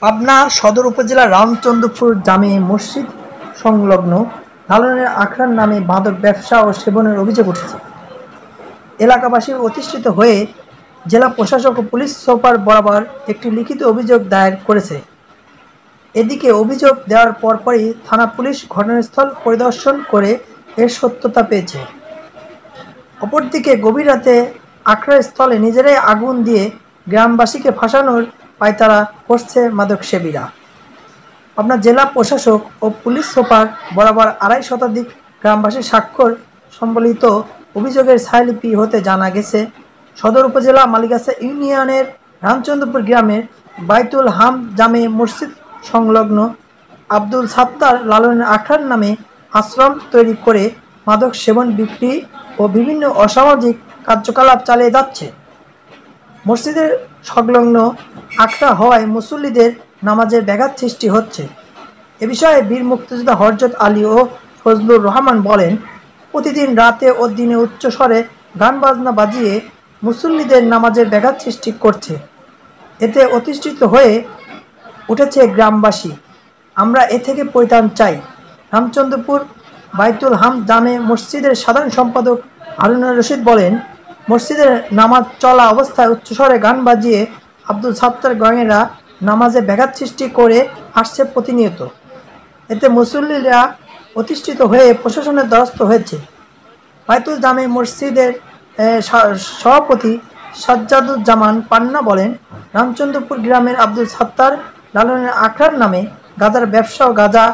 পাবনা সদর উপজেলার রামচন্দ্রপুর জামে মসজিদ সংলগ্ন লালনের আখড়ার নামে মাদক ব্যবসা ও সেবনের অভিযোগ উঠেছে। এলাকাবাসী অতিষ্ঠিত হয়ে জেলা প্রশাসক ও পুলিশ সুপার বরাবর একটি লিখিত অভিযোগ দায়ের করেছে। এদিকে অভিযোগ দেওয়ার পরপরই থানা পুলিশ ঘটনাস্থল পরিদর্শন করে এর সত্যতা পেয়েছে। অপরদিকে গভীর রাতে আখড়ার স্থলে নিজেরাই আগুন দিয়ে গ্রামবাসীকে ফাঁসানোর পায়তারা করছে মাদকসেবীরা। আপনার জেলা প্রশাসক ও পুলিশ সুপার বরাবর ২৫০ শতাধিক গ্রামবাসীর স্বাক্ষর সম্বলিত অভিযোগের ছায়ালিপি হতে জানা গেছে, সদর উপজেলা মালিগাছা ইউনিয়নের রামচন্দ্রপুর গ্রামের বাইতুল হাম জামে মসজিদ সংলগ্ন আব্দুল সাত্তার লালনের আখড়ার নামে আশ্রম তৈরি করে মাদক সেবন, বিক্রি ও বিভিন্ন অসামাজিক কার্যকলাপ চালিয়ে যাচ্ছে। মসজিদের সংলগ্ন আখড়া হওয়ায় মুসল্লিদের নামাজের ব্যাঘাত সৃষ্টি হচ্ছে। এ বিষয়ে বীর মুক্তিযোদ্ধা হযরত আলী ও ফজলুর রহমান বলেন, প্রতিদিন রাতে ও দিনে উচ্চস্বরে গান বাজনা বাজিয়ে মুসল্লিদের নামাজের ব্যাঘাত সৃষ্টি করছে। এতে অতিষ্ঠিত হয়ে উঠেছে গ্রামবাসী। আমরা এ থেকে পরিত্রাণ চাই। রামচন্দ্রপুর বাইতুল হাম জামে মসজিদের সাধারণ সম্পাদক হারুনুর রশিদ বলেন, মসজিদের নামাজ চলা অবস্থায় উচ্চস্বরে গান বাজিয়ে আব্দুল সাত্তার গয়েরা নামাজে ব্যাঘাত সৃষ্টি করে আসছে প্রতিনিয়ত। এতে মুসল্লিরা অতিষ্ঠিত হয়ে প্রশাসনের দ্বারস্থ হয়েছে। বাইতুল জামে মসজিদের সভাপতি সাজ্জাদুজ্জামান পান্না বলেন, রামচন্দ্রপুর গ্রামের আব্দুল সাত্তার লালনের আখড়ার নামে গাঁজার ব্যবসা ও গাঁজা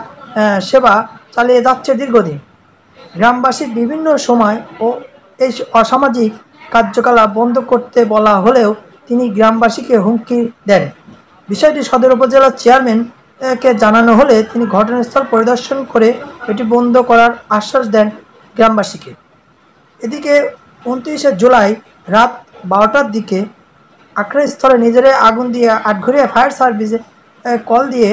সেবা চালিয়ে যাচ্ছে দীর্ঘদিন। গ্রামবাসীর বিভিন্ন সময় ও এই অসামাজিক কার্যকলাপ বন্ধ করতে বলা হলেও তিনি গ্রামবাসীকে হুমকি দেন। বিষয়টি সদর উপজেলার চেয়ারম্যানকে জানানো হলে তিনি ঘটনাস্থল পরিদর্শন করে এটি বন্ধ করার আশ্বাস দেন গ্রামবাসীকে। এদিকে ২৯শে জুলাই রাত ১২টার দিকে আখড়াস্থলে নিজেরাই আগুন দিয়ে আটঘরিয়া ফায়ার সার্ভিসে কল দিয়ে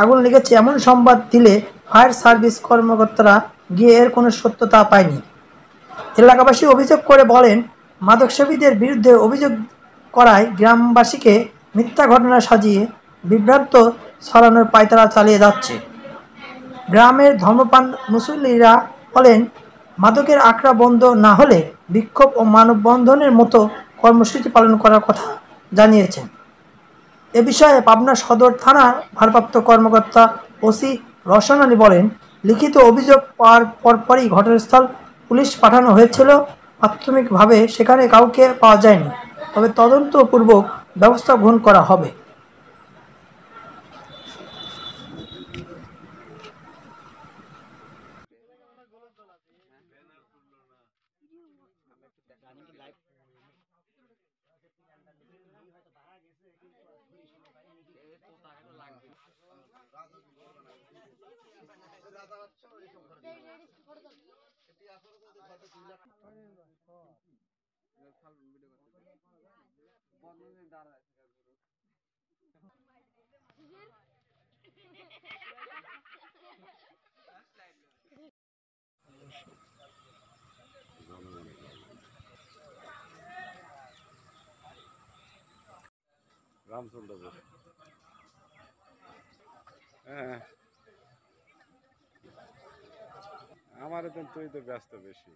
আগুন লেগেছে এমন সংবাদ দিলে ফায়ার সার্ভিস কর্মকর্তারা গিয়ে এর কোনো সত্যতা পায়নি। এলাকাবাসী অভিযোগ করে বলেন, মাদকসেবীদের বিরুদ্ধে অভিযোগ করায় গ্রামবাসীকে মিথ্যা ঘটনা সাজিয়ে বিভ্রান্ত ছড়ানোর পায়তারা চালিয়ে যাচ্ছে। গ্রামের ধর্মপ্রাণ মুসল্লিরা বলেন, মাদকের আখড়া বন্ধ না হলে বিক্ষোভ ও মানববন্ধনের মতো কর্মসূচি পালন করার কথা জানিয়েছেন। এ বিষয়ে পাবনা সদর থানার ভারপ্রাপ্ত কর্মকর্তা ওসি রওশন আলী বলেন, লিখিত অভিযোগ পাওয়ার পরপরই ঘটনাস্থল পুলিশ পাঠানো হয়েছিল। প্রাথমিকভাবে সেখানে কাউকে পাওয়া যায়নি, তবে তদন্তপূর্বক ব্যবস্থা গ্রহণ করা হবে। রামচন্দ্রপুর। হ্যাঁ, আমার তুই তো ব্যস্ত বেশি।